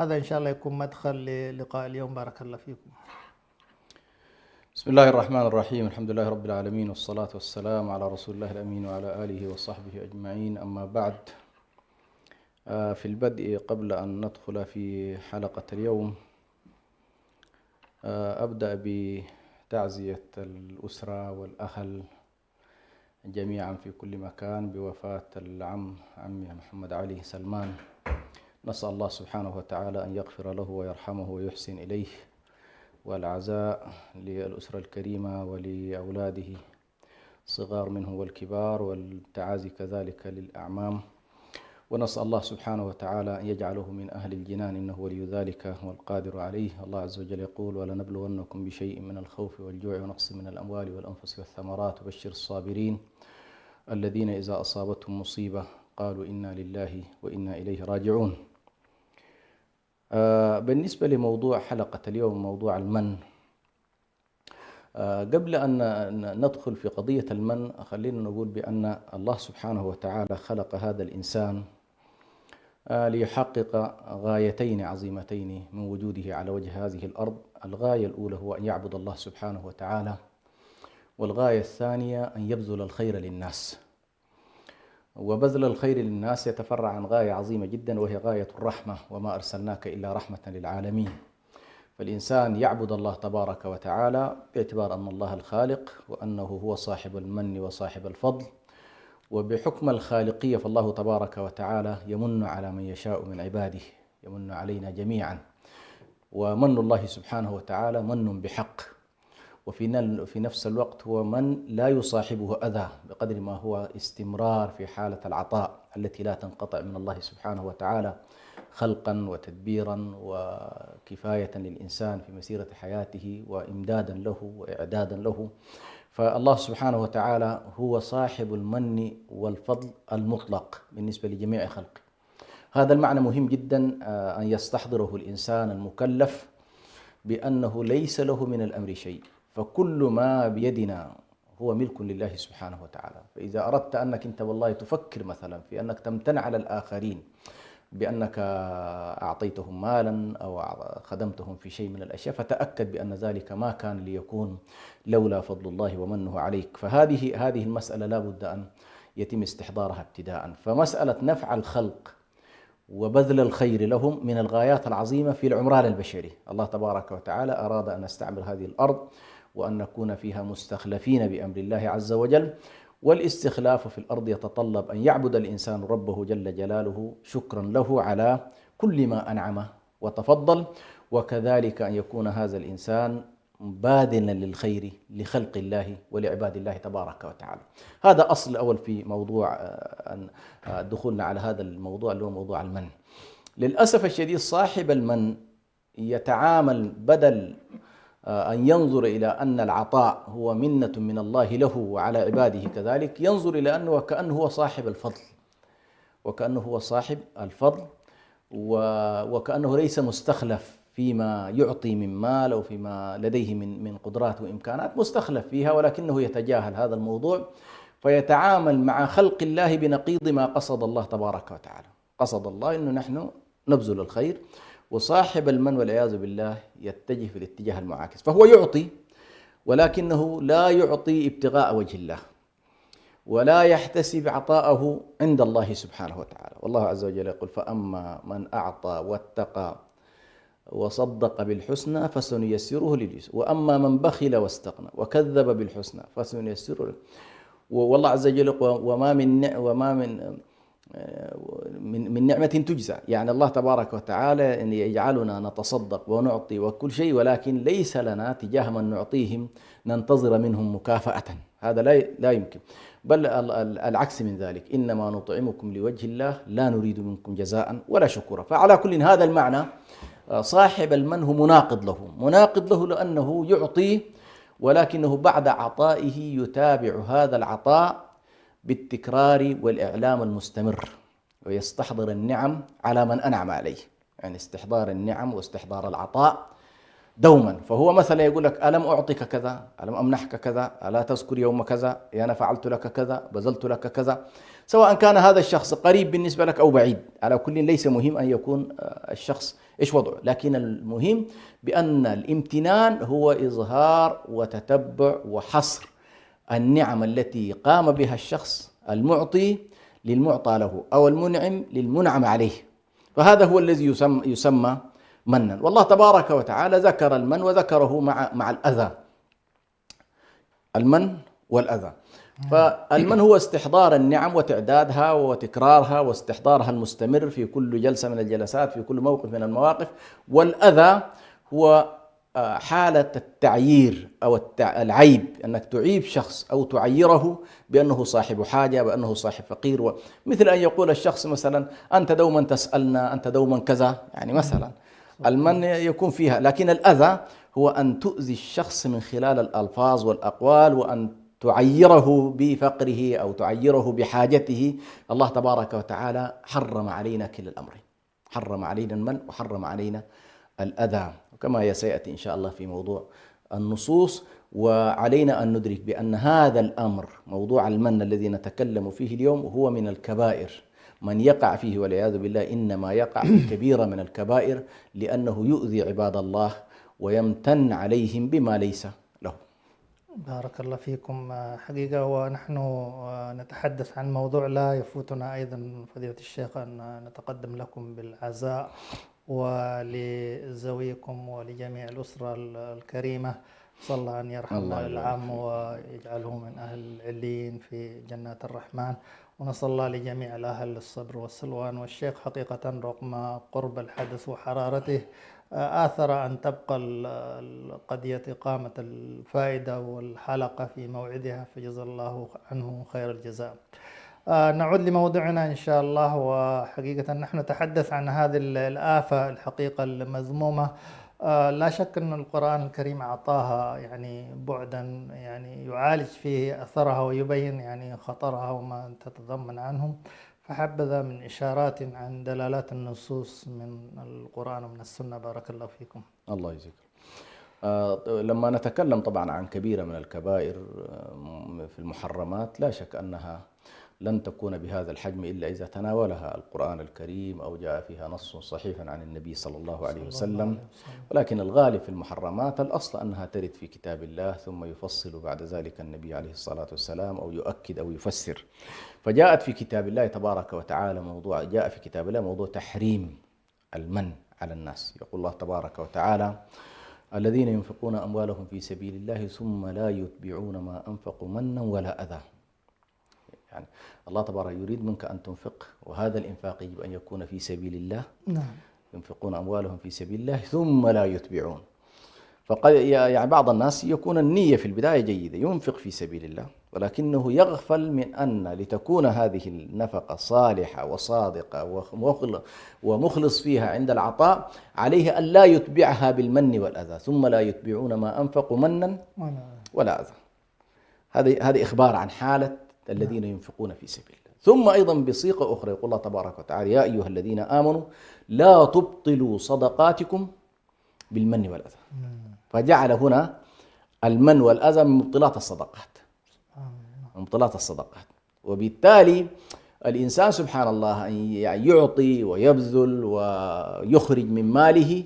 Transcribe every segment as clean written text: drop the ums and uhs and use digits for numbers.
هذا إن شاء الله يكون مدخل للقاء اليوم. بارك الله فيكم. بسم الله الرحمن الرحيم. الحمد لله رب العالمين، والصلاة والسلام على رسول الله الأمين وعلى آله وصحبه أجمعين. أما بعد، في البدء قبل أن ندخل في حلقة اليوم أبدأ بتعزية الأسرة والأهل جميعا في كل مكان بوفاة عمي محمد علي سلمان. نسأل الله سبحانه وتعالى أن يغفر له ويرحمه ويحسن إليه، والعزاء للأسرة الكريمة ولأولاده الصغار منهم والكبار، والتعازي كذلك للأعمام. ونسأل الله سبحانه وتعالى أن يجعله من أهل الجنان، إنه ولي ذلك والقادر عليه. الله عز وجل يقول: ولنبلونكم بشيء من الخوف والجوع ونقص من الأموال والأنفس والثمرات وبشر الصابرين الذين إذا أصابتهم مصيبة قالوا إنا لله وإنا إليه راجعون. بالنسبة لموضوع حلقة اليوم، موضوع المن، قبل أن ندخل في قضية المن خلينا نقول بأن الله سبحانه وتعالى خلق هذا الإنسان ليحقق غايتين عظيمتين من وجوده على وجه هذه الأرض. الغاية الأولى هو أن يعبد الله سبحانه وتعالى، والغاية الثانية أن يبذل الخير للناس. وبذل الخير للناس يتفرع عن غاية عظيمة جدا، وهي غاية الرحمة: وما أرسلناك إلا رحمة للعالمين. فالإنسان يعبد الله تبارك وتعالى باعتبار أن الله الخالق، وأنه هو صاحب المن وصاحب الفضل. وبحكم الخالقية فالله تبارك وتعالى يمن على من يشاء من عباده، يمن علينا جميعا. ومن الله سبحانه وتعالى من بحق، وفي نفس الوقت هو من لا يصاحبه أذى، بقدر ما هو استمرار في حالة العطاء التي لا تنقطع من الله سبحانه وتعالى، خلقا وتدبيرا وكفاية للإنسان في مسيرة حياته، وإمدادا له وإعدادا له. فالله سبحانه وتعالى هو صاحب المن والفضل المطلق بالنسبة لجميع خلقه. هذا المعنى مهم جدا أن يستحضره الإنسان المكلف، بأنه ليس له من الأمر شيء، فكل ما بيدنا هو ملك لله سبحانه وتعالى. فإذا أردت أنك أنت والله تفكر مثلا في أنك تمتنع على الآخرين بأنك أعطيتهم مالا أو خدمتهم في شيء من الأشياء، فتأكد بأن ذلك ما كان ليكون لولا فضل الله ومنه عليك. فهذه المسألة لا بد أن يتم استحضارها ابتداء. فمسألة نفع الخلق وبذل الخير لهم من الغايات العظيمة في العمران البشري. الله تبارك وتعالى أراد أن نستعمر هذه الأرض وأن نكون فيها مستخلفين بأمر الله عز وجل. والاستخلاف في الأرض يتطلب أن يعبد الإنسان ربه جل جلاله شكرا له على كل ما أنعمه وتفضل، وكذلك أن يكون هذا الإنسان باذلا للخير لخلق الله ولعباد الله تبارك وتعالى. هذا أصل أول في موضوع دخولنا على هذا الموضوع اللي هو موضوع المن. للأسف الشديد صاحب المن يتعامل بدل أن ينظر إلى أن العطاء هو منة من الله له وعلى عباده كذلك، ينظر إلى أنه وكأنه هو صاحب الفضل، وكأنه هو صاحب الفضل، وكأنه ليس مستخلف فيما يعطي من مال أو فيما لديه من قدرات وإمكانات، مستخلف فيها، ولكنه يتجاهل هذا الموضوع، فيتعامل مع خلق الله بنقيض ما قصد الله تبارك وتعالى. قصد الله أنه نحن نبذل الخير، وصاحب المن والعياذ بالله يتجه في الاتجاه المعاكس، فهو يعطي ولكنه لا يعطي ابتغاء وجه الله، ولا يحتسب عطاءه عند الله سبحانه وتعالى. والله عز وجل يقول: فأما من أعطى واتقى وصدق بالحسنى فسنيسره لليسر، وأما من بخل واستغنى وكذب بالحسنى فسنيسره. والله عز وجل يقول: وما من نعمة تجزى. يعني الله تبارك وتعالى أن يجعلنا نتصدق ونعطي وكل شيء، ولكن ليس لنا تجاه من نعطيهم ننتظر منهم مكافأة، هذا لا يمكن، بل العكس من ذلك: إنما نطعمكم لوجه الله لا نريد منكم جزاء ولا شكورا. فعلى كل هذا المعنى صاحب المن هو مناقض له لأنه يعطي، ولكنه بعد عطائه يتابع هذا العطاء بالتكرار والإعلام المستمر، ويستحضر النعم على من أنعم عليه. يعني استحضار النعم واستحضار العطاء دوما. فهو مثلا يقول لك ألم أعطك كذا، ألم أمنحك كذا، ألا تذكر يوم كذا، أنا فعلت لك كذا، بذلت لك كذا. سواء كان هذا الشخص قريب بالنسبة لك أو بعيد، على كل ليس مهم أن يكون الشخص إيش وضعه، لكن المهم بأن الامتنان هو إظهار وتتبع وحصر النعم التي قام بها الشخص المعطي للمعطى له، أو المنعم للمنعم عليه. فهذا هو الذي يسمى منا. والله تبارك وتعالى ذكر المن وذكره مع الأذى، المن والأذى. فالمن هو استحضار النعم وتعدادها وتكرارها واستحضارها المستمر في كل جلسة من الجلسات، في كل موقف من المواقف. والأذى هو حالة التعيير أو العيب، أنك تعيب شخص أو تعيره بأنه صاحب حاجة، بأنه صاحب فقير. مثل أن يقول الشخص مثلا أنت دوما تسألنا، أنت دوما كذا، يعني مثلا المن يكون فيها. لكن الأذى هو أن تؤذي الشخص من خلال الألفاظ والأقوال، وأن تعيره بفقره أو تعيره بحاجته. الله تبارك وتعالى حرم علينا كلا الأمرين، حرم علينا المن وحرم علينا الأذى، وكما سيأتي إن شاء الله في موضوع النصوص. وعلينا أن ندرك بأن هذا الأمر، موضوع المن الذي نتكلم فيه اليوم، هو من الكبائر. من يقع فيه والعياذ بالله إنما يقع في كبيرة من الكبائر، لأنه يؤذي عباد الله ويمتن عليهم بما ليس له. بارك الله فيكم. حقيقة ونحن نتحدث عن موضوع لا يفوتنا أيضا فضيلة الشيخ أن نتقدم لكم بالعزاء ولزويكم ولجميع الأسرة الكريمة. صلى الله أن يرحم العام ويجعله من أهل العليين في جنات الرحمن، ونسأل الله لجميع الأهل الصبر والسلوان. والشيخ حقيقة رغم قرب الحدث وحرارته آثر أن تبقى قضية إقامة الفائدة والحلقة في موعدها، فجزا الله عنه خير الجزاء. نعود لموضوعنا إن شاء الله. وحقيقة نحن نتحدث عن هذه الآفة الحقيقة المذمومة. لا شك أن القرآن الكريم أعطاها يعني بعدا يعني يعالج فيه أثرها ويبين يعني خطرها وما تتضمن عنه. فحبذا من إشارات عن دلالات النصوص من القرآن ومن السنة. بارك الله فيكم. الله يجزيك. لما نتكلم طبعا عن كبيرة من الكبائر في المحرمات، لا شك أنها لن تكون بهذا الحجم إلا إذا تناولها القرآن الكريم أو جاء فيها نص صحيح عن النبي صلى الله عليه وسلم. ولكن الغالب في المحرمات الأصل أنها ترد في كتاب الله، ثم يفصل بعد ذلك النبي عليه الصلاة والسلام أو يؤكد أو يفسر. فجاءت في كتاب الله تبارك وتعالى جاء في كتاب الله موضوع تحريم المن على الناس. يقول الله تبارك وتعالى: الذين ينفقون أموالهم في سبيل الله ثم لا يتبعون ما أنفقوا منا ولا أذى. يعني الله تبارك يريد منك أن تنفق، وهذا الإنفاق يجب أن يكون في سبيل الله. نعم. ينفقون أموالهم في سبيل الله ثم لا يتبعون. فقد يعني بعض الناس يكون النية في البداية جيدة، ينفق في سبيل الله، ولكنه يغفل من أن لتكون هذه النفقة صالحة وصادقة ومخلص فيها عند العطاء، عليه أن لا يتبعها بالمن والأذى. ثم لا يتبعون ما أنفقوا منا ولا أذى. هذه إخبار عن حالة الذين ينفقون في سبيل الله. ثم أيضا بصيغة أخرى يقول الله تبارك وتعالى: يا أيها الذين آمنوا لا تبطلوا صدقاتكم بالمن والأذى. فجعل هنا المن والأذى من مبطلات الصدقات، من مبطلات الصدقات. وبالتالي الإنسان سبحان الله يعني يعطي ويبذل ويخرج من ماله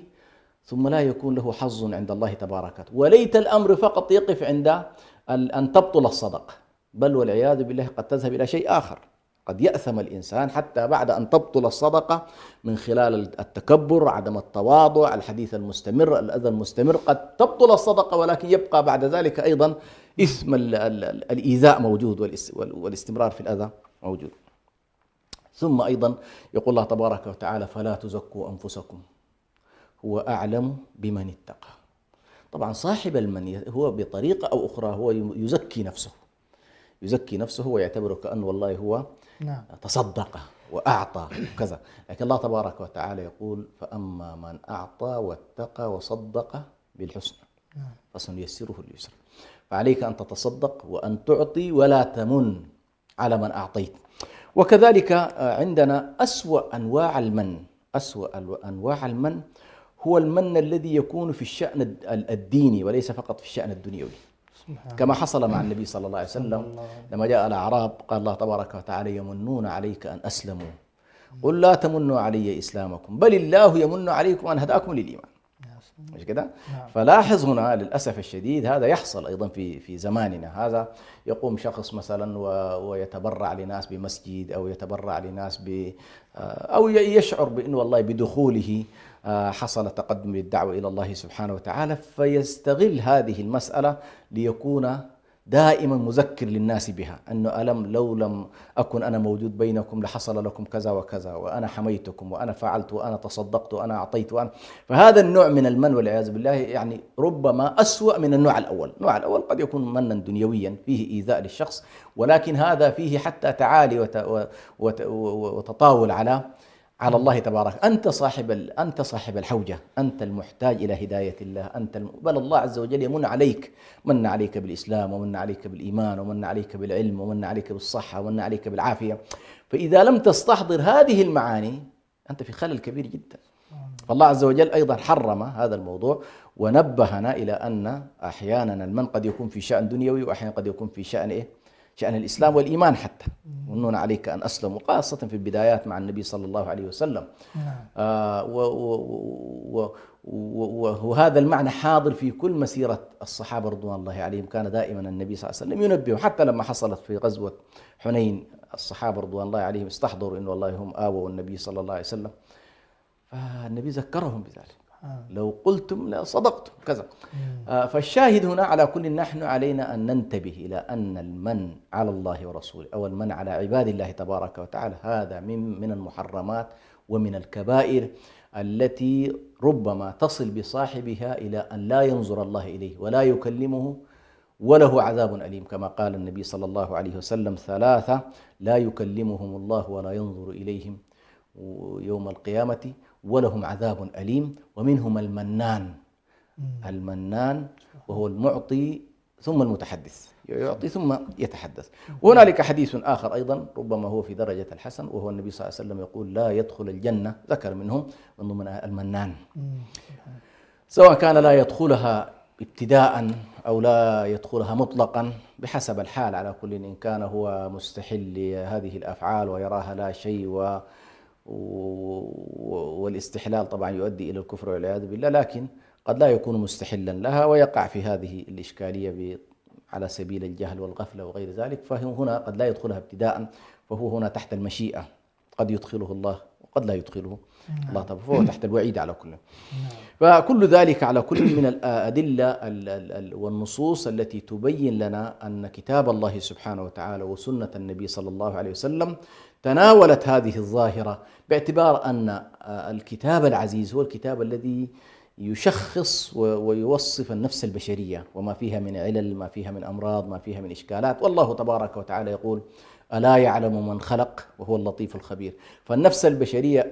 ثم لا يكون له حظ عند الله تبارك وتعالى. وليت الأمر فقط يقف عند أن تبطل الصدقة، بل والعياذ بالله قد تذهب إلى شيء آخر. قد يأثم الإنسان حتى بعد أن تبطل الصدقة من خلال التكبر، عدم التواضع، الحديث المستمر، الأذى المستمر. قد تبطل الصدقة ولكن يبقى بعد ذلك أيضا إثم الإيذاء موجود والاستمرار في الأذى موجود. ثم أيضا يقول الله تبارك وتعالى: فلا تزكوا أنفسكم هو أعلم بمن اتقى. طبعا صاحب المن هو بطريقة أو أخرى هو يزكي نفسه، يزكي نفسه ويعتبره كأن والله هو تصدق وأعطى وكذا. لكن الله تبارك وتعالى يقول: فأما من أعطى واتقى وصدق بالحسنى فسنيسره اليسر. فعليك أن تتصدق وأن تعطي ولا تمن على من أعطيت. وكذلك عندنا أسوأ أنواع المن، أسوأ أنواع المن هو المن الذي يكون في الشأن الديني وليس فقط في الشأن الدنيوي، كما حصل مع النبي صلى الله عليه وسلم لما جاء الأعراب قال الله تبارك وتعالى يمنون عليك أن أسلموا قل لا تمنوا علي إسلامكم بل الله يمن عليكم أن هداكم للإيمان. مش كده؟ فلاحظ هنا للأسف الشديد هذا يحصل أيضا في زماننا هذا. يقوم شخص مثلا ويتبرع لناس بمسجد أو يتبرع لناس أو يشعر بأنه والله بدخوله حصل تقدم للدعوة إلى الله سبحانه وتعالى، فيستغل هذه المسألة ليكون دائما مذكر للناس بها، أنه لو لم أكن أنا موجود بينكم لحصل لكم كذا وكذا، وأنا حميتكم وأنا فعلت وأنا تصدقت وأنا أعطيت فهذا النوع من المن والعياذ بالله يعني ربما أسوأ من النوع الأول. النوع الأول قد يكون منا دنيويا فيه إيذاء للشخص، ولكن هذا فيه حتى تعالي وتطاول على الله تبارك. أنت صاحب الحوجة، أنت المحتاج إلى هداية الله، بل الله عز وجل يمن عليك، من عليك بالإسلام ومن عليك بالإيمان ومن عليك بالعلم ومن عليك بالصحة ومن عليك بالعافية. فإذا لم تستحضر هذه المعاني أنت في خلل كبير جدا. فالله عز وجل أيضا حرم هذا الموضوع ونبهنا إلى أن أحيانا المن قد يكون في شأن دنيوي وأحيانا قد يكون في شأن شأن الإسلام والإيمان حتى. يمنون عليك أن أسلموا، خاصة في البدايات مع النبي صلى الله عليه وسلم. وهذا المعنى حاضر في كل مسيرة الصحابة رضوان الله عليهم. كان دائما النبي صلى الله عليه وسلم ينبه، حتى لما حصلت في غزوة حنين الصحابة رضوان الله عليهم استحضروا إن والله هم آووا النبي صلى الله عليه وسلم، فالنبي ذكرهم بذلك، لو قلتم لصدقتم كذا. فالشاهد هنا على كل نحن علينا أن ننتبه إلى أن المن على الله ورسوله أو المن على عباد الله تبارك وتعالى هذا من المحرمات ومن الكبائر التي ربما تصل بصاحبها إلى أن لا ينظر الله إليه ولا يكلمه وله عذاب أليم، كما قال النبي صلى الله عليه وسلم: 3 لا يكلمهم الله ولا ينظر إليهم يوم القيامة ولهم عذاب أليم. ومنهم المنان وهو المعطي ثم المتحدث، يعطي ثم يتحدث. وهنالك حديث آخر أيضا ربما هو في درجة الحسن، وهو النبي صلى الله عليه وسلم يقول: لا يدخل الجنة، ذكر منهم من ضمن المنان، سواء كان لا يدخلها ابتداء أو لا يدخلها مطلقا بحسب الحال. على كل إن كان هو مستحل لهذه الأفعال ويراها لا شيء والاستحلال طبعا يؤدي إلى الكفر والعياذ بالله، لكن قد لا يكون مستحلا لها ويقع في هذه الإشكالية على سبيل الجهل والغفلة وغير ذلك، فهنا قد لا يدخلها ابتداء، فهو هنا تحت المشيئة، قد يدخله الله وقد لا يدخله الله طبعا، فهو تحت الوعيد على كل. فكل ذلك على كل من الأدلة والنصوص التي تبين لنا أن كتاب الله سبحانه وتعالى وسنة النبي صلى الله عليه وسلم تناولت هذه الظاهرة، باعتبار أن الكتاب العزيز هو الكتاب الذي يشخص ويوصف النفس البشرية وما فيها من علل، ما فيها من أمراض، ما فيها من إشكالات. والله تبارك وتعالى يقول: ألا يعلم من خلق وهو اللطيف الخبير. فالنفس البشرية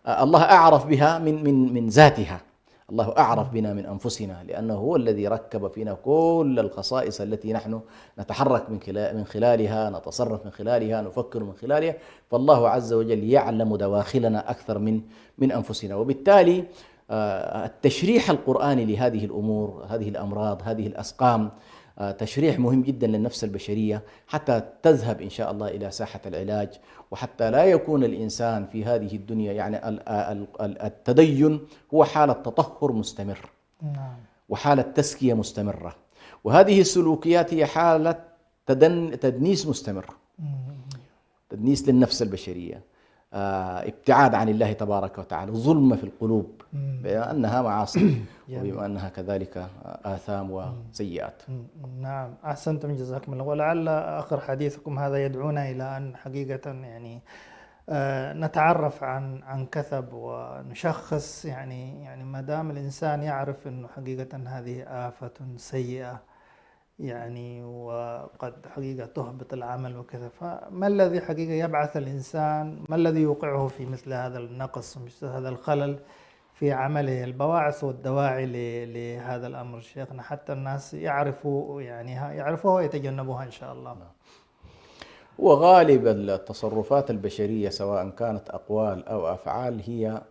الله أعرف بها من ذاتها، الله أعرف بنا من أنفسنا، لأنه هو الذي ركب فينا كل الخصائص التي نحن نتحرك من خلالها، نتصرف من خلالها، نفكر من خلالها. فالله عز وجل يعلم دواخلنا أكثر من أنفسنا، وبالتالي التشريح القرآني لهذه الأمور، هذه الأمراض، هذه الأسقام، تشريح مهم جدا للنفس البشرية حتى تذهب إن شاء الله إلى ساحة العلاج، وحتى لا يكون الإنسان في هذه الدنيا يعني التدين هو حالة تطهر مستمر وحالة تزكية مستمرة، وهذه السلوكيات هي حالة تدنيس مستمر، تدنيس للنفس البشرية، ابتعاد عن الله تبارك وتعالى، ظلم في القلوب بما أنها معاصي وبما أنها كذلك آثام وسيئات. نعم، أحسنتم جزاكم الله. ولعل آخر حديثكم هذا يدعونا إلى أن حقيقة يعني نتعرف عن كثب ونشخص، يعني ما دام الإنسان يعرف أنه حقيقة هذه آفة سيئة يعني وقد حقيقة تهبط العمل وكذا، فما الذي حقيقة يبعث الإنسان، ما الذي يوقعه في مثل هذا النقص ومثل هذا الخلل في عمله، البواعث والدواعي لهذا الأمر شيخنا، حتى الناس يعرفوها ويتجنبوها إن شاء الله. وغالب التصرفات البشرية سواء كانت أقوال أو أفعال هي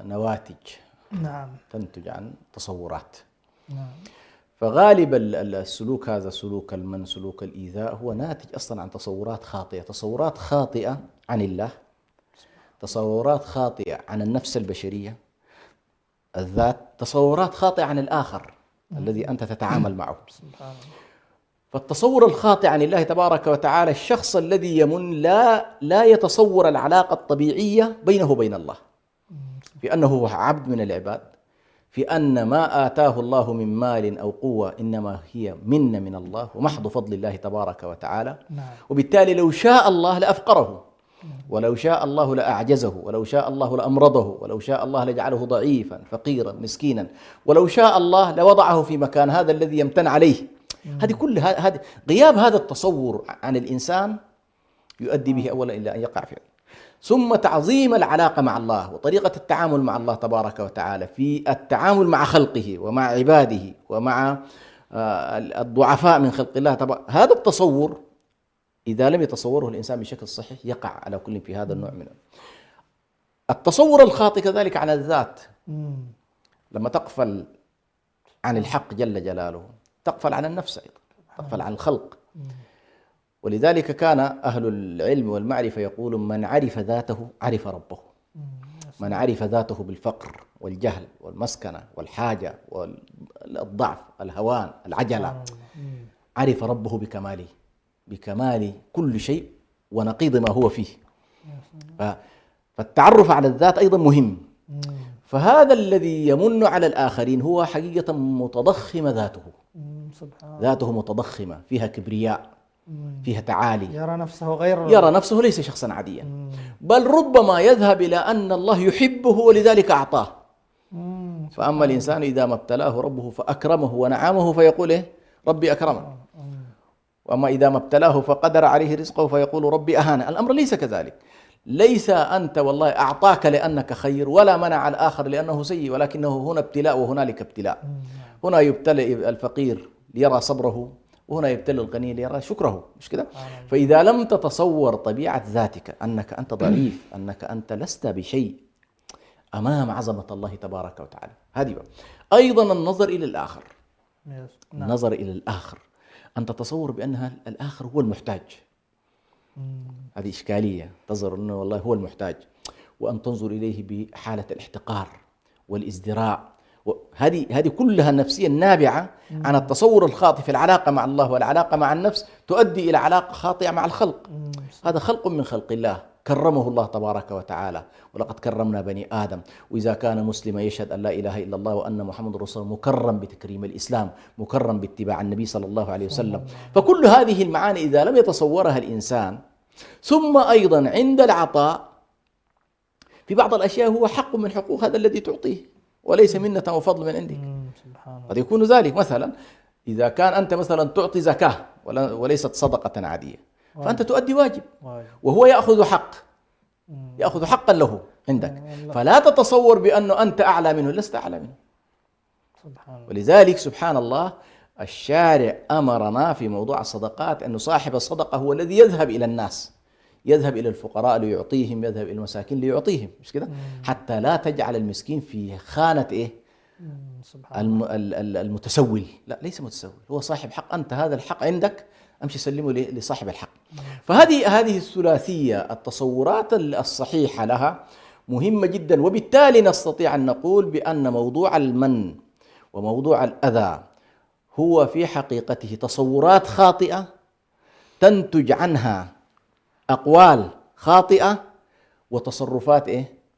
نواتج نعم. تنتج عن تصورات. نعم. فغالب السلوك هذا، سلوك المن، سلوك الإيذاء، هو ناتج أصلا عن تصورات خاطئة، تصورات خاطئة عن الله، تصورات خاطئة عن النفس البشرية، الذات، تصورات خاطئة عن الآخر الذي أنت تتعامل معه. سبحان الله. فالتصور الخاطئ عن الله تبارك وتعالى، الشخص الذي يمن لا يتصور العلاقة الطبيعية بينه وبين الله، في أنه هو عبد من العباد، في أن ما آتاه الله من مال أو قوة إنما هي منة من الله ومحض فضل الله تبارك وتعالى. نعم. وبالتالي لو شاء الله لأفقره، ولو شاء الله لأعجزه، ولو شاء الله لأمرضه، ولو شاء الله لجعله ضعيفا فقيرا مسكينا، ولو شاء الله لوضعه في مكان هذا الذي يمتن عليه. هذه كل هذه غياب هذا التصور عن الإنسان يؤدي به أولا إلى أن يقع فيه. ثم تعظيم العلاقة مع الله وطريقة التعامل مع الله تبارك وتعالى في التعامل مع خلقه ومع عباده ومع الضعفاء من خلق الله هذا التصور إذا لم يتصوره الإنسان بشكل صحيح يقع على كل في هذا النوع من التصور الخاطئ. كذلك عن الذات، لما تغفل عن الحق جل جلاله تغفل عن النفس أيضا، تغفل عن الخلق. ولذلك كان أهل العلم والمعرفة يقولون: من عرف ذاته عرف ربه. من عرف ذاته بالفقر والجهل والمسكنة والحاجة والضعف الهوان العجلة عرف ربه بكماله، بكمال كل شيء ونقيض ما هو فيه. فالتعرف على الذات أيضا مهم. فهذا الذي يمن على الآخرين هو حقيقة متضخم ذاته، ذاته متضخمة، فيها كبرياء، فيها تعالي، يرى نفسه ليس شخصا عاديا، بل ربما يذهب إلى أن الله يحبه ولذلك أعطاه. فأما الإنسان إذا ما ابتلاه ربه فأكرمه ونعمه فيقول إيه؟ ربي أكرمه. وأما إذا ما ابتلاه فقدر عليه رزقه فيقول ربي أهانه. الأمر ليس كذلك. ليس أنت والله أعطاك لأنك خير ولا منع الآخر لأنه سيء، ولكنه هنا ابتلاء وهنالك ابتلاء. هنا يبتلى الفقير ليرى صبره، وهنا يبتلى الغني ليرى شكره، مش كده؟ فإذا لم تتصور طبيعة ذاتك أنك أنت ضعيف، أنك أنت لست بشيء أمام عظمة الله تبارك وتعالى، هذه أيضا النظر إلى الآخر. النظر إلى الآخر، أن تتصور بأن الآخر هو المحتاج. هذه إشكالية، تظهر أنه والله هو المحتاج، وأن تنظر إليه بحالة الاحتقار والازدراء. هذه كلها النفسية النابعة عن التصور الخاطئ في العلاقة مع الله والعلاقة مع النفس، تؤدي إلى علاقة خاطئة مع الخلق. هذا خلق من خلق الله كرمه الله تبارك وتعالى، ولقد كرمنا بني آدم. وإذا كان مسلما يشهد أن لا إله إلا الله وأن محمد رسول الله، مكرم بتكريم الإسلام، مكرم باتباع النبي صلى الله عليه وسلم. فكل هذه المعاني إذا لم يتصورها الإنسان، ثم أيضا عند العطاء في بعض الأشياء هو حق من حقوق هذا الذي تعطيه وليس منة وفضل من عندك. قد يكون ذلك مثلا إذا كان أنت مثلا تعطي زكاة وليست صدقة عادية، فأنت تؤدي واجب وهو يأخذ حق، يأخذ حقا له عندك، فلا تتصور بأنه أنت أعلى منه، لست أعلى منه. ولذلك سبحان الله الشارع أمرنا في موضوع الصدقات أنه صاحب الصدقة هو الذي يذهب إلى الناس، يذهب إلى الفقراء ليعطيهم، يذهب إلى المساكين ليعطيهم، مش كده؟ حتى لا تجعل المسكين في خانة إيه؟ المتسول. لا، ليس متسول، هو صاحب حق. أنت هذا الحق عندك، أمشي سلمه لصاحب الحق. فهذه الثلاثية، التصورات الصحيحة لها مهمة جدا. وبالتالي نستطيع أن نقول بأن موضوع المن وموضوع الأذى هو في حقيقته تصورات خاطئة تنتج عنها أقوال خاطئة وتصرفات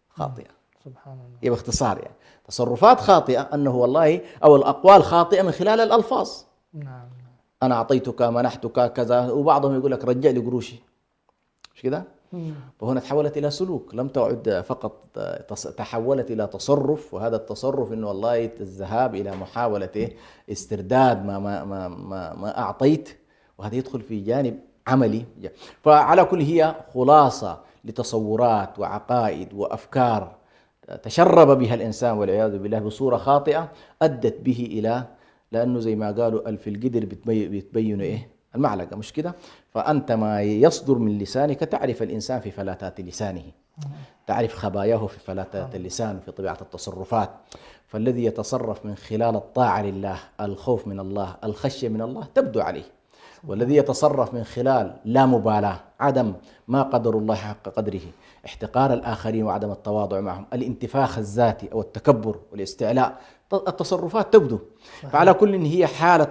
خاطئة. سبحان الله. يبقى باختصار يعني تصرفات خاطئة أنه والله، أو الأقوال خاطئة من خلال الألفاظ. نعم. أنا أعطيتك، منحتك كذا، وبعضهم يقول لك رجع لي قروشي، مش كده؟ فهنا تحولت إلى سلوك، لم تعد فقط، تحولت إلى تصرف. وهذا التصرف إنه والله الذهاب إلى محاولة استرداد ما أعطيت، وهذا يدخل في جانب عملي. فعلى كل هي خلاصة لتصورات وعقائد وأفكار تشرب بها الإنسان والعياذ بالله بصورة خاطئة، أدت به إلى، لأنه زي ما قالوا في القدر بتبين المعلقة مش كده؟ فأنت ما يصدر من لسانك تعرف الإنسان في فلاتات لسانه، تعرف خباياه في فلاتات اللسان، في طبيعة التصرفات. فالذي يتصرف من خلال الطاعة لله، الخوف من الله، الخشية من الله تبدو عليه. والذي يتصرف من خلال لا مبالاة، عدم ما قدر الله حق قدره، احتقار الآخرين وعدم التواضع معهم، الانتفاخ الذاتي أو التكبر والاستعلاء، التصرفات تبدو. صحيح. فعلى كل هي حالة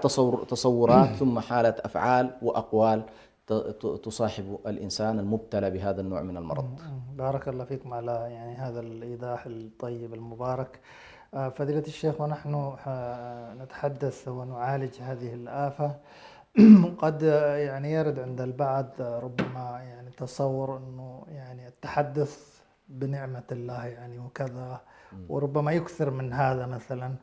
تصورات ثم حالة أفعال وأقوال تصاحب الإنسان المبتلى بهذا النوع من المرض. بارك الله فيكم على يعني هذا الإيضاح الطيب المبارك. فضيلة الشيخ، ونحن نتحدث ونعالج هذه الآفة قد يعني يرد عند البعض ربما يعني تصور أنه يعني التحدث بنعمة الله يعني وكذا، وربما يكثر من هذا مثلا.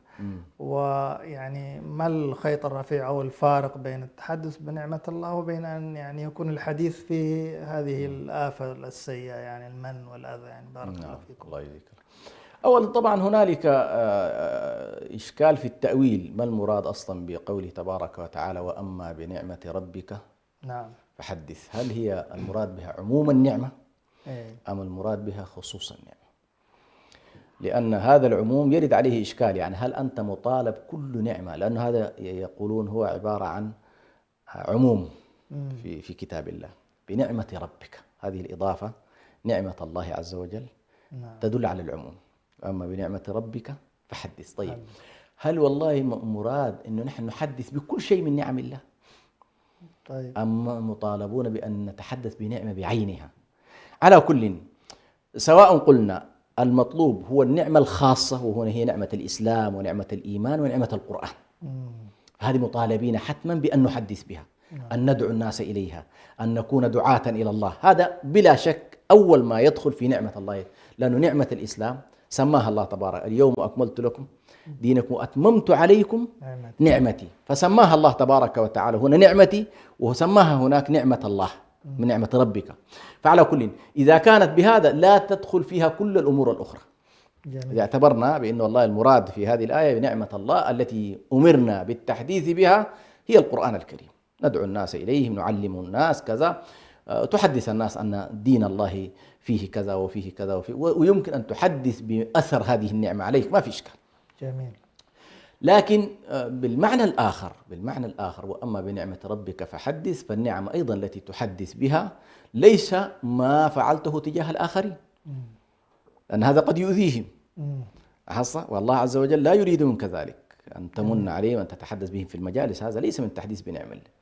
ويعني ما الخيط الرفيع أو الفارق بين التحدث بنعمة الله وبين أن يعني يكون الحديث في هذه الآفة السيئة، يعني المن والأذى؟ يعني بارك الله فيكم. الله يجزيك. أولا طبعا هنالك إشكال في التأويل، ما المراد أصلا بقوله تبارك وتعالى وأما بنعمة ربك نعم فحدث؟ هل هي المراد بها عموم النعمة إيه. أم المراد بها خصوص النعمة؟ لأن هذا العموم يرد عليه إشكال، يعني هل أنت مطالب كل نعمة؟ لأن هذا يقولون هو عبارة عن عموم في كتاب الله. بنعمة ربك، هذه الإضافة نعمة الله عز وجل تدل على العموم. أما بنعمة ربك فحدث. طيب هل والله مراد أنه نحن نحدث بكل شيء من نعم الله؟ طيب. أم مطالبون بأن نتحدث بنعمة بعينها؟ على كل، سواء قلنا المطلوب هو النعمة الخاصة، وهنا هي نعمة الإسلام ونعمة الإيمان ونعمة القرآن، هذه مطالبين حتما بأن نحدث بها، أن ندعو الناس إليها، أن نكون دعاة إلى الله. هذا بلا شك أول ما يدخل في نعمة الله، لأن نعمة الإسلام سماها الله تبارك اليوم أكملت لكم دينكم وأتممت عليكم نعمتي، فسماها الله تبارك وتعالى هنا نعمتي، وسماها هناك نعمة الله من نعمة ربك. فعلى كل إذا كانت بهذا لا تدخل فيها كل الأمور الأخرى. إذا اعتبرنا بأن والله المراد في هذه الآية بنعمة الله التي أمرنا بالتحديث بها هي القرآن الكريم، ندعو الناس إليه، نعلم الناس كذا، تحدث الناس أن دين الله فيه كذا وفيه كذا ويمكن أن تحدث بأثر هذه النعمة عليك، ما في إشكال. جميل. لكن بالمعنى الآخر وأما بنعمة ربك فحدث، فالنعم أيضا التي تحدث بها ليس ما فعلته تجاه الآخرين، لأن هذا قد يؤذيهم. والله عز وجل لا يريد منك ذلك، أن تمن عليهم وأن تتحدث بهم في المجالس، هذا ليس من تحديث بنعم الله،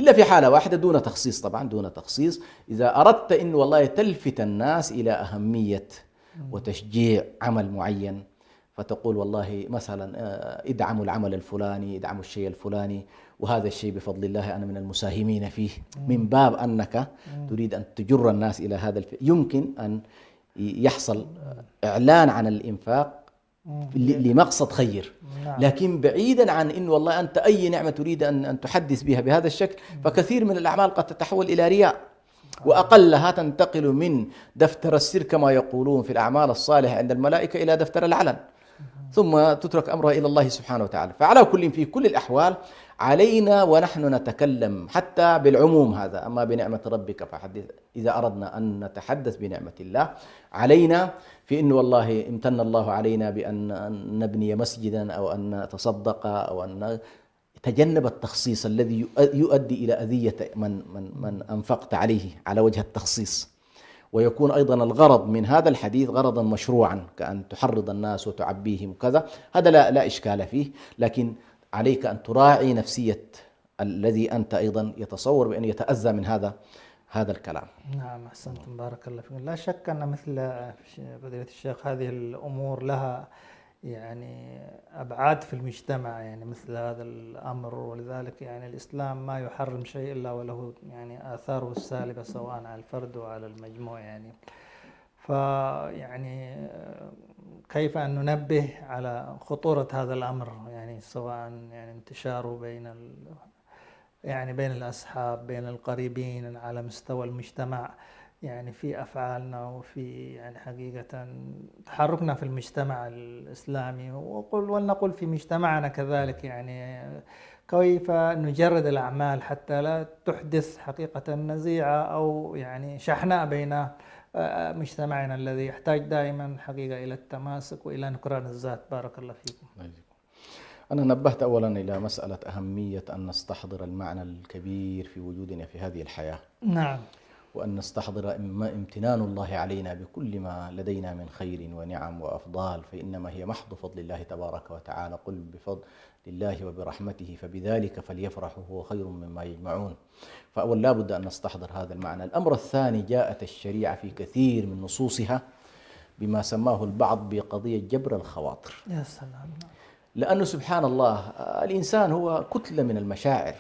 إلا في حالة واحدة دون تخصيص، طبعا دون تخصيص. إذا أردت أن والله تلفت الناس إلى أهمية وتشجيع عمل معين، فتقول والله مثلا ادعموا العمل الفلاني، ادعموا الشيء الفلاني، وهذا الشيء بفضل الله أنا من المساهمين فيه، من باب أنك تريد أن تجر الناس إلى هذا يمكن أن يحصل إعلان عن الإنفاق لمقصد خير، لكن بعيدا عن إن والله أنت أي نعمة تريد أن تحدث بها بهذا الشكل، فكثير من الأعمال قد تتحول إلى رياء، وأقلها تنتقل من دفتر السر كما يقولون في الأعمال الصالحة عند الملائكة إلى دفتر العلن، ثم تترك أمرها إلى الله سبحانه وتعالى. فعلى كل في كل الأحوال علينا ونحن نتكلم حتى بالعموم هذا، أما بنعمة ربك فحدث. إذا أردنا أن نتحدث بنعمة الله علينا في أن والله امتن الله علينا بأن نبني مسجدا أو أن نتصدق أو أن تجنب التخصيص الذي يؤدي إلى أذية من أنفقت عليه على وجه التخصيص، ويكون أيضا الغرض من هذا الحديث غرضا مشروعا كأن تحرض الناس وتعبيهم وكذا، هذا لا إشكال فيه، لكن عليك أن تراعي نفسية الذي أنت أيضا يتصور بأن يتأذى من هذا الكلام. نعم أحسنتم، بارك الله فيكم. لا شك أن مثل فضيلة الشيخ هذه الأمور لها يعني أبعاد في المجتمع، يعني مثل هذا الأمر، ولذلك يعني الإسلام ما يحرم شيء إلا وله يعني آثاره السالبة سواء على الفرد وعلى المجموع. يعني فيعني كيف أن ننبه على خطورة هذا الأمر، يعني سواء يعني انتشاره بين الأصحاب، بين القريبين، على مستوى المجتمع، يعني في أفعالنا وفي يعني حقيقة تحركنا في المجتمع الإسلامي، ولنقل في مجتمعنا كذلك، يعني كيف نجرد الأعمال حتى لا تحدث حقيقة نزيعة أو يعني شحناء بين مجتمعنا الذي يحتاج دائما حقيقة إلى التماسك وإلى نكران الذات. بارك الله فيكم. أنا نبهت أولا إلى مسألة أهمية أن نستحضر المعنى الكبير في وجودنا في هذه الحياة. نعم. وأن نستحضر امتنان الله علينا بكل ما لدينا من خير ونعم وأفضال، فإنما هي محض فضل الله تبارك وتعالى. قل بفضل الله وبرحمته فبذلك فليفرحوا هو خير مما يجمعون. فأول لا بد أن نستحضر هذا المعنى. الأمر الثاني، جاءت الشريعة في كثير من نصوصها بما سماه البعض بقضية جبر الخواطر. يا سلام. لأنه سبحان الله الإنسان هو كتلة من المشاعر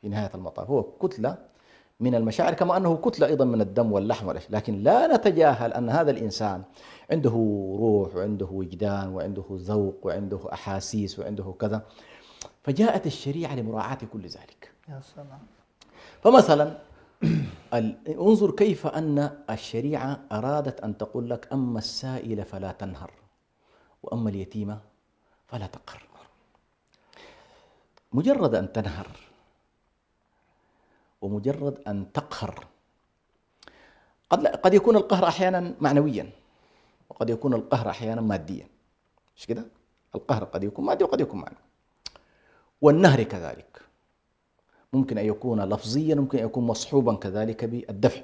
في نهاية المطاف، هو كتلة من المشاعر كما أنه كتلة أيضا من الدم واللحم والأشياء، لكن لا نتجاهل أن هذا الإنسان عنده روح وعنده وجدان وعنده ذوق وعنده أحاسيس وعنده كذا. فجاءت الشريعة لمراعاة كل ذلك. يا سلام. فمثلا انظر كيف أن الشريعة أرادت أن تقول لك أما السائل فلا تنهر وأما اليتيم فلا تقهر. مجرد أن تنهر ومجرد أن تقهر، قد يكون القهر أحيانا معنويا وقد يكون القهر أحيانا ماديا، مش كده؟ القهر قد يكون مادي وقد يكون معنوي. والنهر كذلك ممكن أن يكون لفظيا، ممكن أن يكون مصحوبا كذلك بالدفع.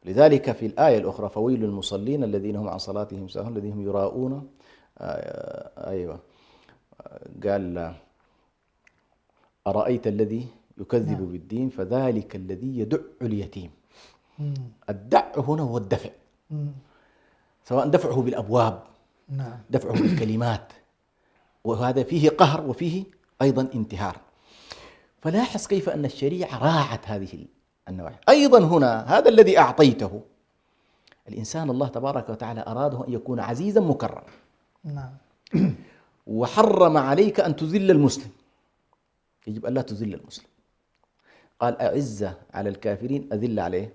لذلك في الآية الأخرى فويل للمصلين الذين هم عن صلاتهم ساهون الذين هم يراءون. أيوة، قال أرأيت الذي يكذب بالدين فذلك الذي يدع اليتيم. الدع هنا هو الدفع، سواء دفعه بالأبواب، دفعه بالكلمات، وهذا فيه قهر وفيه أيضا انتهار. فلاحظ كيف أن الشريعة راعت هذه النواحي. أيضا هنا هذا الذي أعطيته الإنسان الله تبارك وتعالى أراده أن يكون عزيزا مكرما. نعم. وحرم عليك أن تذل المسلم، يجب أن لا تذل المسلم. قال أعزة على الكافرين أذل عليه،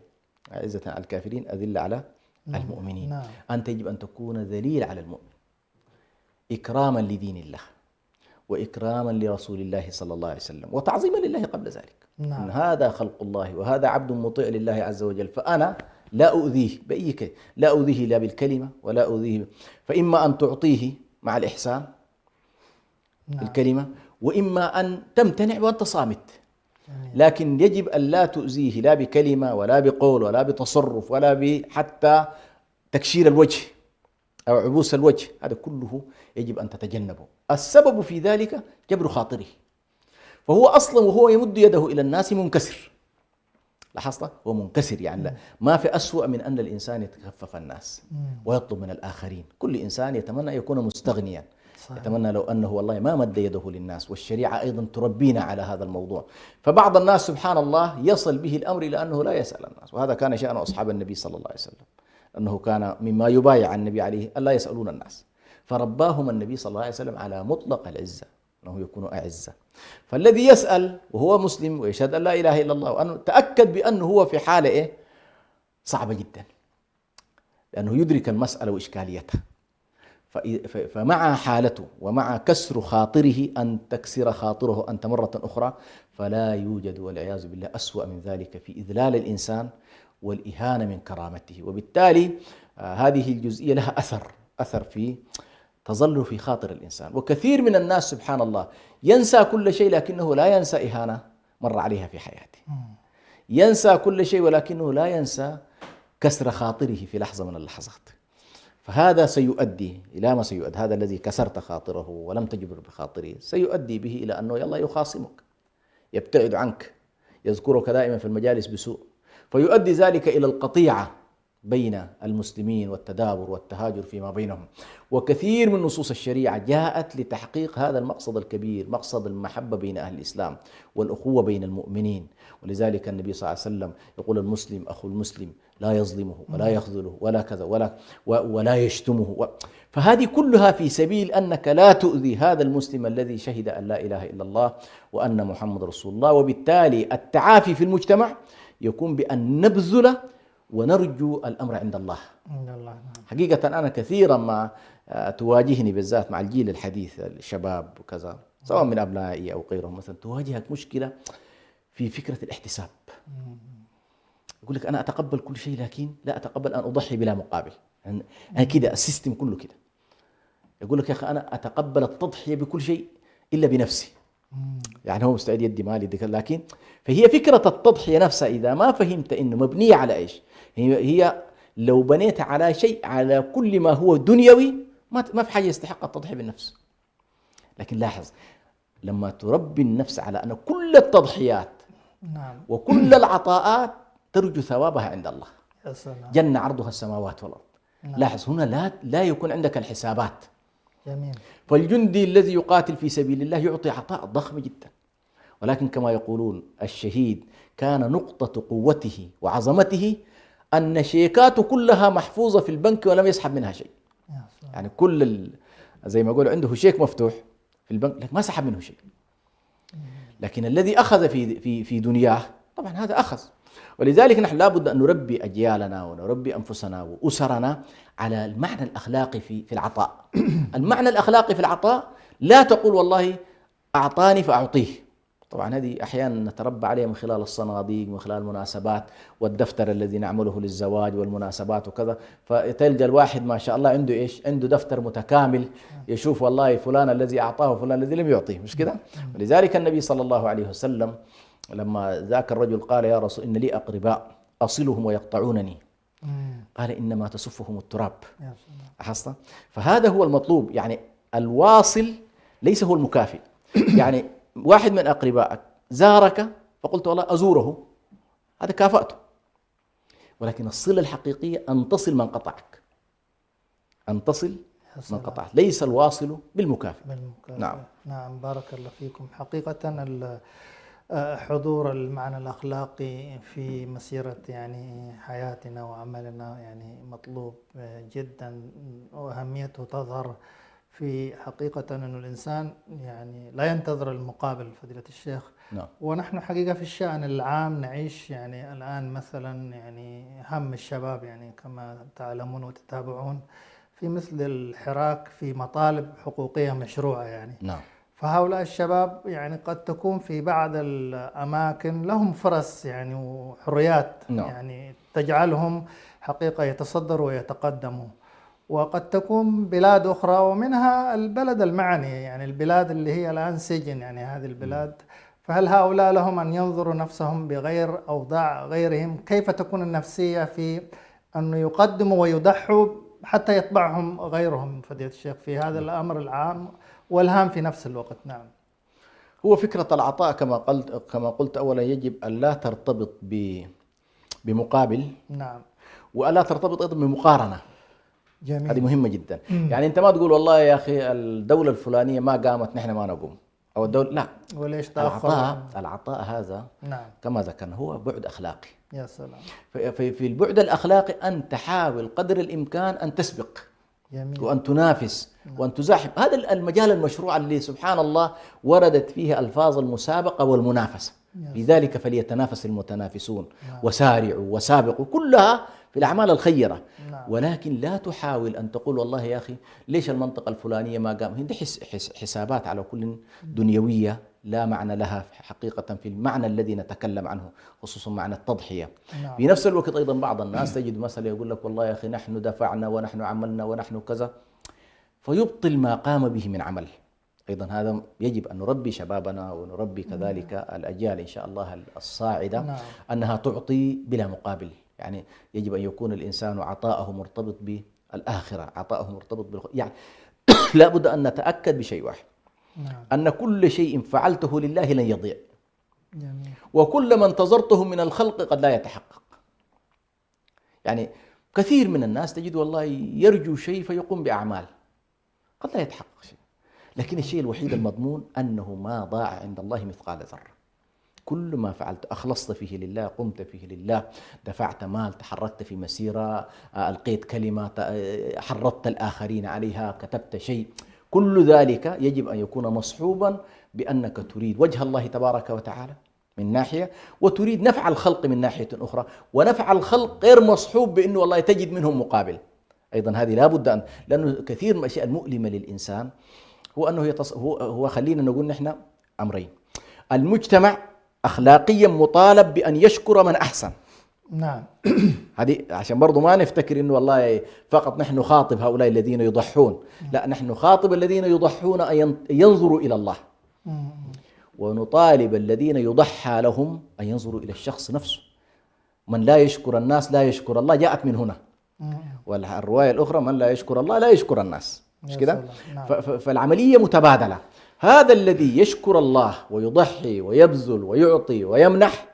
أعزة على الكافرين أذل على المؤمنين. نعم. أنت يجب أن تكون ذليل على المؤمن إكراما لدين الله وإكراما لرسول الله صلى الله عليه وسلم وتعظيما لله قبل ذلك. نعم. إن هذا خلق الله وهذا عبد مطيع لله عز وجل، فأنا لا أؤذيه بأي كلمة، لا أؤذيه لا بالكلمة ولا أؤذيه، فإما أن تعطيه مع الإحسان الكلمة، وإما أن تمتنع وأنت صامت. لكن يجب أن لا تؤذيه لا بكلمة ولا بقول ولا بتصرف ولا حتى تكشير الوجه أو عبوس الوجه، هذا كله يجب أن تتجنبه. السبب في ذلك جبر خاطره، فهو أصلا وهو يمد يده إلى الناس منكسر. لاحظت؟ هو منكسر، يعني لا ما في أسوأ من أن الإنسان يتخفف الناس ويطلب من الآخرين. كل إنسان يتمنى أن يكون مستغنيا، يتمنى لو أنه والله ما مد يده للناس، والشريعة أيضا تربينا على هذا الموضوع. فبعض الناس سبحان الله يصل به الأمر إلى أنه لا يسأل الناس، وهذا كان شأن أصحاب النبي صلى الله عليه وسلم، أنه كان مما يبايع النبي عليه ألا يسألون الناس، فرباهم النبي صلى الله عليه وسلم على مطلق العزة، أنه يكونوا أعزة. فالذي يسأل وهو مسلم ويشهد أن لا إله إلا الله وأنه تأكد بأنه هو في حالة صعبة جدا، لأنه يدرك المسألة وإشكاليتها. فمع حالته ومع كسر خاطره أن تكسر خاطره أنت مرة أخرى، فلا يوجد والعياذ بالله أسوأ من ذلك في إذلال الإنسان والإهانة من كرامته. وبالتالي هذه الجزئية لها أثر في تظل في خاطر الإنسان. وكثير من الناس سبحان الله ينسى كل شيء لكنه لا ينسى إهانة مر عليها في حياته، ينسى كل شيء ولكنه لا ينسى كسر خاطره في لحظة من اللحظات. فهذا سيؤدي إلى ما سيؤدي، هذا الذي كسرت خاطره ولم تجبر بخاطره سيؤدي به إلى أنه يلا يخاصمك، يبتعد عنك، يذكرك دائما في المجالس بسوء، فيؤدي ذلك إلى القطيعة بين المسلمين والتدابر والتهاجر فيما بينهم. وكثير من نصوص الشريعة جاءت لتحقيق هذا المقصد الكبير، مقصد المحبة بين أهل الإسلام والأخوة بين المؤمنين. ولذلك النبي صلى الله عليه وسلم يقول المسلم أخو المسلم لا يظلمه ولا يخذله ولا كذا ولا يشتمه. فهذه كلها في سبيل أنك لا تؤذي هذا المسلم الذي شهد أن لا إله إلا الله وأن محمد رسول الله. وبالتالي التعافي في المجتمع يكون بأن نبذل ونرجو الأمر عند الله. حقيقة أنا كثيرا ما تواجهني بالذات مع الجيل الحديث الشباب وكذا، سواء من أبنائي أو غيرهم. مثلا تواجهك مشكلة في فكرة الاحتساب، يقول لك أنا أتقبل كل شيء لكن لا أتقبل أن أضحي بلا مقابل. أنا كده السيستم كله كده. يقول لك يا أخي أنا أتقبل التضحية بكل شيء إلا بنفسي. يعني هو مستعد يدي مالي دي، لكن فهي فكرة التضحية نفسها إذا ما فهمت إنه مبنية على إيش، هي لو بنيت على شيء، على كل ما هو دنيوي، ما في حاجة يستحق التضحية بالنفس. لكن لاحظ لما تربي النفس على أن كل التضحيات نعم وكل العطاءات ترجو ثوابها عند الله، يا سلام. جنة عرضها السماوات والأرض. نعم. لاحظ هنا لا يكون عندك الحسابات. جميل. فالجندي الذي يقاتل في سبيل الله يعطي عطاء ضخم جدا، ولكن كما يقولون الشهيد كان نقطة قوته وعظمته أن شيكاته كلها محفوظة في البنك ولم يسحب منها شيء. يعني كل زي ما يقول عنده شيك مفتوح في البنك لكن ما سحب منه شيء. لكن الذي أخذ في دنياه طبعا هذا أخذ. ولذلك نحن لابد أن نربي أجيالنا ونربي أنفسنا وأسرنا على المعنى الأخلاقي في العطاء. المعنى الأخلاقي في العطاء لا تقول والله أعطاني فأعطيه. طبعا هذه أحيانا نتربى عليها من خلال الصناديق، من خلال المناسبات والدفتر الذي نعمله للزواج والمناسبات وكذا. فتلقى الواحد ما شاء الله عنده إيش، عنده دفتر متكامل يشوف والله فلان الذي أعطاه وفلان الذي لم يعطيه، مش كده؟ ولذلك النبي صلى الله عليه وسلم لما ذاك الرجل قال يا رسول إن لي أقرباء أصلهم ويقطعونني، قال إنما تصفهم التراب. أحصنا؟ فهذا هو المطلوب، يعني الواصل ليس هو المكافئ. يعني واحد من أقربائك زارك فقلت والله أزوره، هذا كافأته. ولكن الصلة الحقيقية أن تصل من قطعك، أن تصل من قطعك، ليس الواصل بالمكافئ. نعم بارك الله فيكم. حقيقة حضور المعنى الأخلاقي في مسيرة يعني حياتنا وعملنا يعني مطلوب جدا، وأهميته تظهر في حقيقة أن الإنسان يعني لا ينتظر المقابل فضيلة الشيخ. نعم. ونحن حقيقة في الشأن العام نعيش يعني الآن مثلا يعني هم الشباب يعني كما تعلمون وتتابعون في مثل الحراك في مطالب حقوقية مشروعة يعني. نعم. فهؤلاء الشباب يعني قد تكون في بعض الأماكن لهم فرص يعني وحريات يعني تجعلهم حقيقة يتصدروا ويتقدموا، وقد تكون بلاد أخرى ومنها البلد المعني يعني البلاد اللي هي الآن سجن يعني هذه البلاد. فهل هؤلاء لهم أن ينظروا نفسهم بغير أوضاع غيرهم؟ كيف تكون النفسية في أن يقدموا ويضحوا حتى يتبعهم غيرهم فضيلة الشيخ في هذا الأمر العام والهام في نفس الوقت؟ نعم. هو فكرة العطاء كما قلت أولا يجب أن لا ترتبط بمقابل. نعم. وألا ترتبط أيضا بمقارنة. جميل. هذه مهمة جدا. يعني أنت ما تقول والله يا أخي الدولة الفلانية ما قامت نحن ما نقوم، أو الدولة لا. وليش تأخر؟ العطاء هذا نعم. كما ذكرنا هو بعد أخلاقي. يا سلام. في البعد الأخلاقي أن تحاول قدر الإمكان أن تسبق. جميل. وأن تنافس. نعم. وأن تزاحم. هذا المجال المشروع اللي سبحان الله وردت فيه ألفاظ المسابقة والمنافسة. لذلك فليتنافس المتنافسون. نعم. وسارعوا وسابقوا، كلها في الأعمال الخيرة. نعم. ولكن لا تحاول أن تقول والله يا أخي ليش المنطقة الفلانية ما قام. هذه حسابات على كل دنيوية لا معنى لها حقيقة في المعنى الذي نتكلم عنه، خصوصا معنى التضحية. نعم. في نفس الوقت أيضا بعض الناس تجد مثلا يقول لك والله يا أخي نحن دفعنا ونحن عملنا ونحن كذا، فيبطل ما قام به من عمل. أيضا هذا يجب أن نربي شبابنا ونربي كذلك الأجيال إن شاء الله الصاعدة. نعم. أنها تعطي بلا مقابل. يعني يجب أن يكون الإنسان عطاءه مرتبط بالآخرة، عطاءه مرتبط يعني لا بد أن نتأكد بشيء واحد. نعم. أن كل شيء فعلته لله لن يضيع. جميل. وكل ما انتظرته من الخلق قد لا يتحقق. يعني كثير من الناس تجد والله يرجو شيء فيقوم بأعمال قد لا يتحقق شيء، لكن الشيء الوحيد المضمون أنه ما ضاع عند الله مثقال ذرة. كل ما فعلت أخلصت فيه لله، قمت فيه لله، دفعت مال، تحركت في مسيرة، ألقيت كلمة، حرضت الآخرين عليها، كتبت شيء، كل ذلك يجب أن يكون مصحوبا بأنك تريد وجه الله تبارك وتعالى من ناحية، وتريد نفع الخلق من ناحية أخرى. ونفع الخلق غير مصحوب بأنه والله تجد منهم مقابل. أيضا هذه لا بد أن، لأنه كثير من الأشياء المؤلمة للإنسان هو أنه هو خلينا نقول نحن أمرين. المجتمع أخلاقيا مطالب بأن يشكر من أحسن. نعم. هذه عشان برضو ما نفتكر إنه والله فقط نحن نخاطب هؤلاء الذين يضحون، لا، نحن نخاطب الذين يضحون أن ينظروا إلى الله، ونطالب الذين يضحى لهم أن ينظروا إلى الشخص نفسه. من لا يشكر الناس لا يشكر الله، جاءت من هنا. والرواية الأخرى من لا يشكر الله لا يشكر الناس، مش كده؟ فالعملية متبادلة. هذا الذي يشكر الله ويضحي ويبذل ويعطي ويمنح،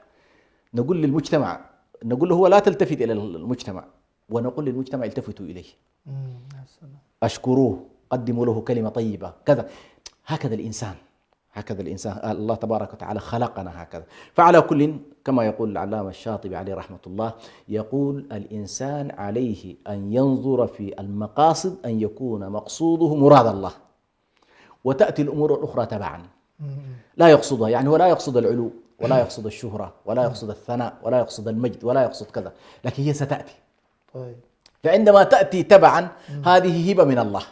نقول للمجتمع، نقول له هو لا تلتفت إلى المجتمع، ونقول للمجتمع التفتوا إليه، أشكروه، قدموا له كلمة طيبة كذا. هكذا الإنسان، هكذا الإنسان، الله تبارك وتعالى خلقنا هكذا. فعلى كل، كما يقول العلامة الشاطبي عليه رحمة الله، يقول الإنسان عليه أن ينظر في المقاصد أن يكون مقصوده مراد الله، وتأتي الأمور الأخرى تبعا. لا يقصدها، يعني هو لا يقصد العلو ولا يقصد الشهرة ولا يقصد الثناء ولا يقصد المجد ولا يقصد كذا، لكن هي ستأتي. طيب. فعندما تأتي تبعا هذه هبة من الله،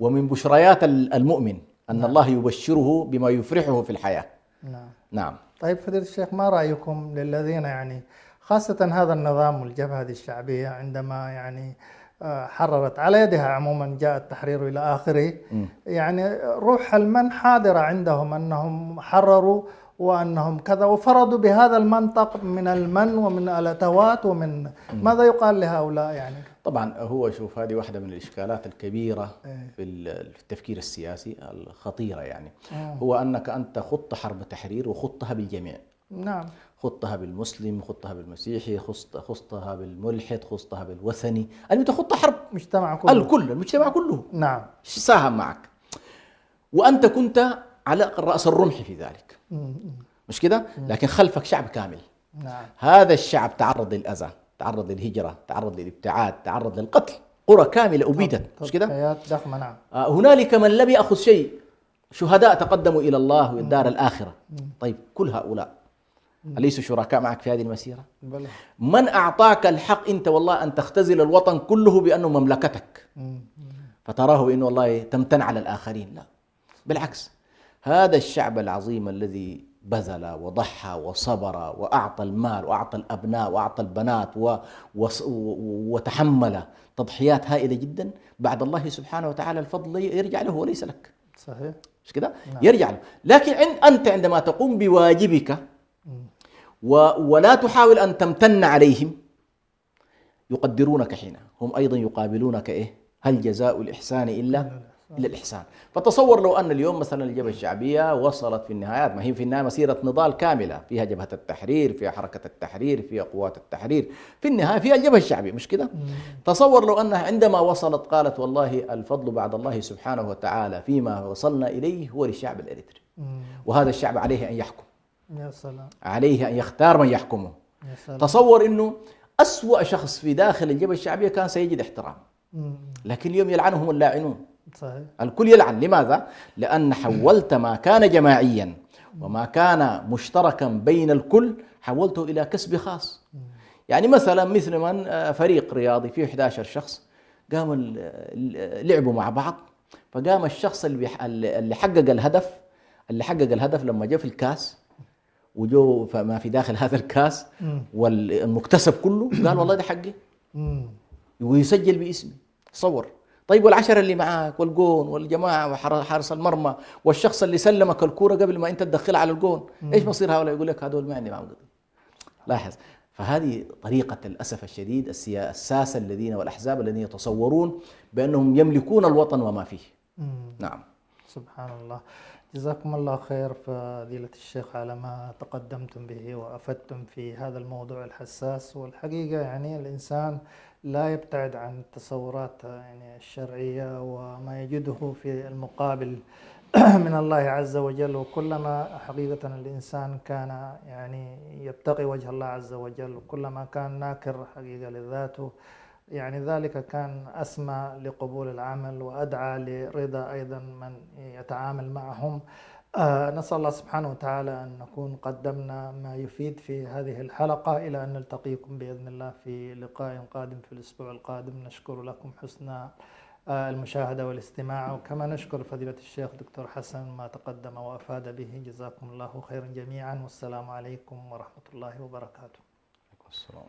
ومن بشريات المؤمن أن الله يبشره بما يفرحه في الحياة. نعم. طيب فضيلة الشيخ، ما رأيكم للذين يعني خاصة هذا النظام والجبهة الشعبية عندما يعني حررت على يدها عموما، جاء التحرير إلى آخره، يعني روح المن حاضرة عندهم أنهم حرروا وأنهم كذا، وفرضوا بهذا المنطق من المن ومن الأتوات ومن ماذا يقال لهؤلاء يعني؟ طبعا هو شوف، هذه واحدة من الإشكالات الكبيرة في التفكير السياسي الخطيرة يعني. هو أنك أنت خضت حرب تحرير وخضتها بالجميع. نعم. خضتها بالمسلم، خضتها بالمسيحي، خضتها بالملحد، خضتها بالوثني، أنت خضت حرب المجتمع كله، المجتمع كله. نعم. ساهم معك، وأنت كنت على رأس الرمح في ذلك، مش كده؟ لكن خلفك شعب كامل. نعم. هذا الشعب تعرض للأذى، تعرض للهجرة، تعرض للابتعاد، تعرض للقتل، قرى كاملة أبيدت، مش كده؟ حياة ضخمة. نعم. هنالك من لم يأخذ شيء، شهداء تقدموا إلى الله والدار الآخرة. طيب كل هؤلاء أليسوا شركاء معك في هذه المسيرة؟ بلى. من أعطاك الحق أنت والله أن تختزل الوطن كله بأنه مملكتك فتراه بأنه والله تمتن على الآخرين؟ لا، بالعكس، هذا الشعب العظيم الذي بذل وضحى وصبر وأعطى المال وأعطى الأبناء وأعطى البنات وتحمل تضحيات هائلة جدا، بعد الله سبحانه وتعالى الفضل يرجع له وليس لك. صحيح. مش كده؟ نعم. يرجع له. لكن أنت عندما تقوم بواجبك ولا تحاول أن تمتن عليهم، يقدرونك حينها، هم أيضا يقابلونك إيه؟ هل جزاء الإحسان إلا الإحسان. فتصور لو أن اليوم مثلا الجبهة الشعبية وصلت في النهايات، ما هي في النهاية مسيرة نضال كاملة، فيها جبهة التحرير، فيها حركة التحرير، فيها قوات التحرير، في النهاية فيها الجبهة الشعبية، مش كده؟ تصور لو أنها عندما وصلت قالت والله الفضل بعد الله سبحانه وتعالى فيما وصلنا إليه هو للشعب الإريتري، وهذا الشعب عليه أن يحكم. يا سلام. عليه أن يختار من يحكمه. يا سلام. تصور أنه أسوأ شخص في داخل الجبهة الشعبية كان سيجد احترام، لكن اليوم يلعنهم اللاعنون. صحيح. الكل يلعن. لماذا؟ لأن حولت ما كان جماعيا وما كان مشتركا بين الكل، حولته إلى كسب خاص. يعني مثلا مثل من فريق رياضي فيه 11 شخص قاموا لعبوا مع بعض، فقام الشخص اللي حقق الهدف لما جاء في الكاس وجو فما في داخل هذا الكاس والمكتسب كله، قال والله ده حقي ويسجل باسمي. تصور. طيب والعشرة اللي معاك والجون والجماعة وحارس المرمى والشخص اللي سلمك الكورة قبل ما انت تدخلها على الجون، ايش مصير هؤلاء؟ يقول لك هذول ما عندي معهم قضية. لاحظ. فهذه طريقة للأسف الشديد الساسة الذين والأحزاب الذين يتصورون بأنهم يملكون الوطن وما فيه. نعم. سبحان الله. جزاكم الله خير فضيلة الشيخ على ما تقدمتم به وأفدتم في هذا الموضوع الحساس. والحقيقة يعني الإنسان لا يبتعد عن التصورات يعني الشرعية وما يجده في المقابل من الله عز وجل، وكلما حقيقة الإنسان كان يعني يبتغي وجه الله عز وجل، وكلما كان ناكر حقيقة لذاته، يعني ذلك كان أسمى لقبول العمل وأدعى لرضا أيضا من يتعامل معهم. نسأل الله سبحانه وتعالى أن نكون قدمنا ما يفيد في هذه الحلقة، إلى أن نلتقيكم بإذن الله في لقاء قادم في الأسبوع القادم. نشكر لكم حسن المشاهدة والاستماع، وكما نشكر فضيلة الشيخ دكتور حسن ما تقدم وأفاد به. جزاكم الله خيرا جميعا، والسلام عليكم ورحمة الله وبركاته. السلام.